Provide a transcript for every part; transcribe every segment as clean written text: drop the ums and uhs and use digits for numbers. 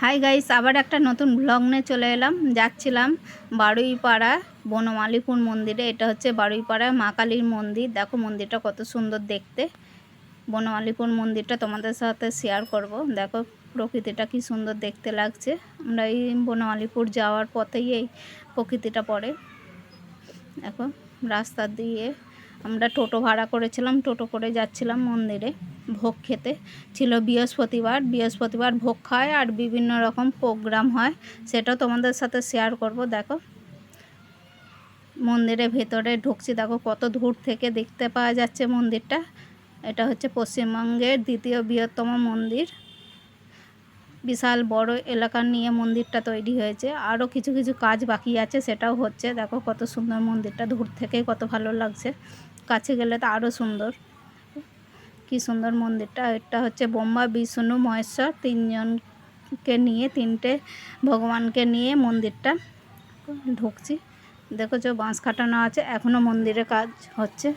Hi guys, আবার একটা নতুন ব্লগ নিয়ে চলে এলাম। যাচ্ছিলাম বারুইপাড়া বনমালীপুর মন্দিরে। এটা হচ্ছে বারুইপাড়া মা কালীর মন্দির। দেখো মন্দিরটা কত সুন্দর দেখতে। বনমালীপুর মন্দিরটা তোমাদের সাথে শেয়ার করব। দেখো প্রকৃতিটা কি সুন্দর দেখতে লাগছে। আমরা এই বনমালীপুর যাওয়ার পথেই এই প্রকৃতিটা পড়ে। দেখো রাস্তা দিয়ে আমরা টোটো ভাড়া করেছিলাম, টোটো করে যাচ্ছিলাম মন্দিরে ভোগ খেতে। ছিল বৃহস্পতিবার ভোগ খায় আর বিভিন্ন রকম প্রোগ্রাম হয়, সেটাও তোমাদের সাথে শেয়ার করব। দেখো মন্দিরের ভেতরে ঢুকছি, দেখো কত দূর থেকে দেখতে পাওয়া যাচ্ছে মন্দিরটা। এটা হচ্ছে পশ্চিমবঙ্গের দ্বিতীয় বৃহত্তম মন্দির। বিশাল বড় এলাকা নিয়ে মন্দিরটা তৈরি হয়েছে। আরও কিছু কিছু কাজ বাকি আছে, সেটাও হচ্ছে। দেখো কত সুন্দর মন্দিরটা, দূর থেকে কত ভালো লাগছে, কাছে গেলে তো আরও সুন্দর। কি সুন্দর মন্দিরটা। এটা হচ্ছে ব্রহ্মা বিষ্ণু মহেশ্বর তিনজনকে নিয়ে, তিনটে ভগবানকে নিয়ে মন্দিরটা ঢুকছি। দেখো যে বাঁশ কাটানো আছে, এখনও মন্দিরে কাজ হচ্ছে।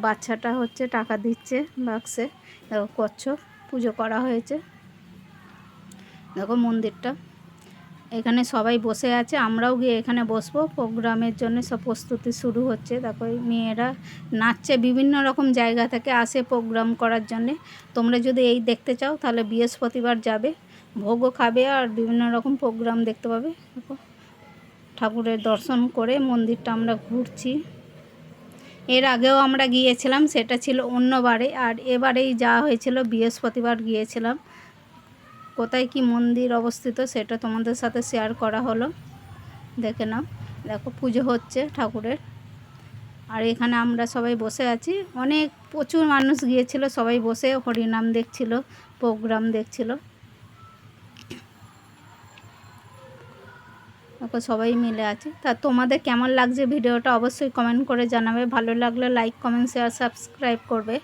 বাচ্চাটা হচ্ছে টাকা দিচ্ছে বাক্সে। দেখো কচ্ছপ পুজো করা হয়েছে। দেখো মন্দিরটা, এখানে সবাই বসে আছে, আমরাও গিয়ে এখানে বসবো। প্রোগ্রামের জন্য সব প্রস্তুতি শুরু হচ্ছে। দেখো মেয়েরা নাচছে, বিভিন্ন রকম জায়গা থেকে আসে প্রোগ্রাম করার জন্যে। তোমরা যদি এই দেখতে চাও তাহলে বৃহস্পতিবার যাবে, ভোগও খাবে আর বিভিন্ন রকম প্রোগ্রাম দেখতে পাবে। দেখো ঠাকুরের দর্শন করে মন্দিরটা আমরা ঘুরছি। এর আগেও আমরা গিয়েছিলাম, সেটা ছিল অন্যবারে, আর এবারেই যাওয়া হয়েছিল, বৃহস্পতিবার গিয়েছিলাম। কোথায় কি মন্দির অবস্থিত সেটা তোমাদের সাথে শেয়ার করা হলো, দেখে নাও। দেখো পুজো হচ্ছে ঠাকুরের, আর এখানে আমরা সবাই বসে আছি। প্রচুর মানুষ গিয়েছিল, সবাই বসে হরিনাম দেখছিল, প্রোগ্রাম দেখছিল। দেখো সবাই মিলে আছে। তা তোমাদের কেমন লাগছে ভিডিওটা অবশ্যই কমেন্ট করে জানাবে। ভালো লাগলে লাইক, কমেন্ট, শেয়ার, সাবস্ক্রাইব করবে।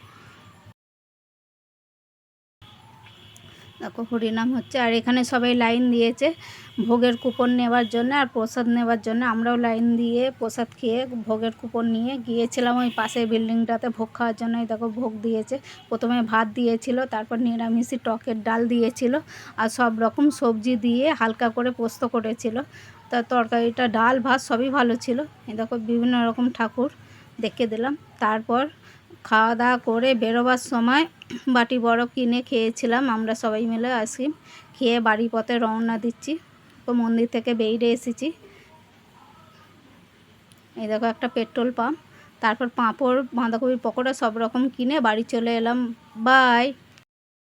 দেখো হরিনাম হচ্ছে, আর এখানে সবাই লাইন দিয়েছে ভোগের কুপন নেওয়ার জন্য আর প্রসাদ নেওয়ার জন্য। আমরাও লাইন দিয়ে প্রসাদ খেয়ে ভোগের কুপন নিয়ে গিয়েছিলাম ওই পাশের বিল্ডিংটাতে ভোগ খাওয়ার জন্য। দেখো ভোগ দিয়েছে, প্রথমে ভাত দিয়েছিল, তারপর নিরামিষি টকের ডাল দিয়েছিল, আর সব রকম সবজি দিয়ে হালকা করে পোস্ত করেছিল। তার তরকারিটা, ডাল ভাত সবই ভালো ছিল। এই দেখো বিভিন্ন রকম ঠাকুর দেখে দিলাম। তারপর খাওয়া দাওয়া করে বেরোবার সময় বাটি বড় কিনে খেয়েছিলাম আমরা সবাই মিলে। আইসক্রিম খেয়ে বাড়ি পথে রওনা দিচ্ছি। তো মন্দির থেকে বেরিয়ে এসেছি। এই দেখো একটা পেট্রোল পাম্প। তারপর পাঁপড়, বাঁধাকপির পকোড়া সব রকম কিনে বাড়ি চলে এলাম। বাই।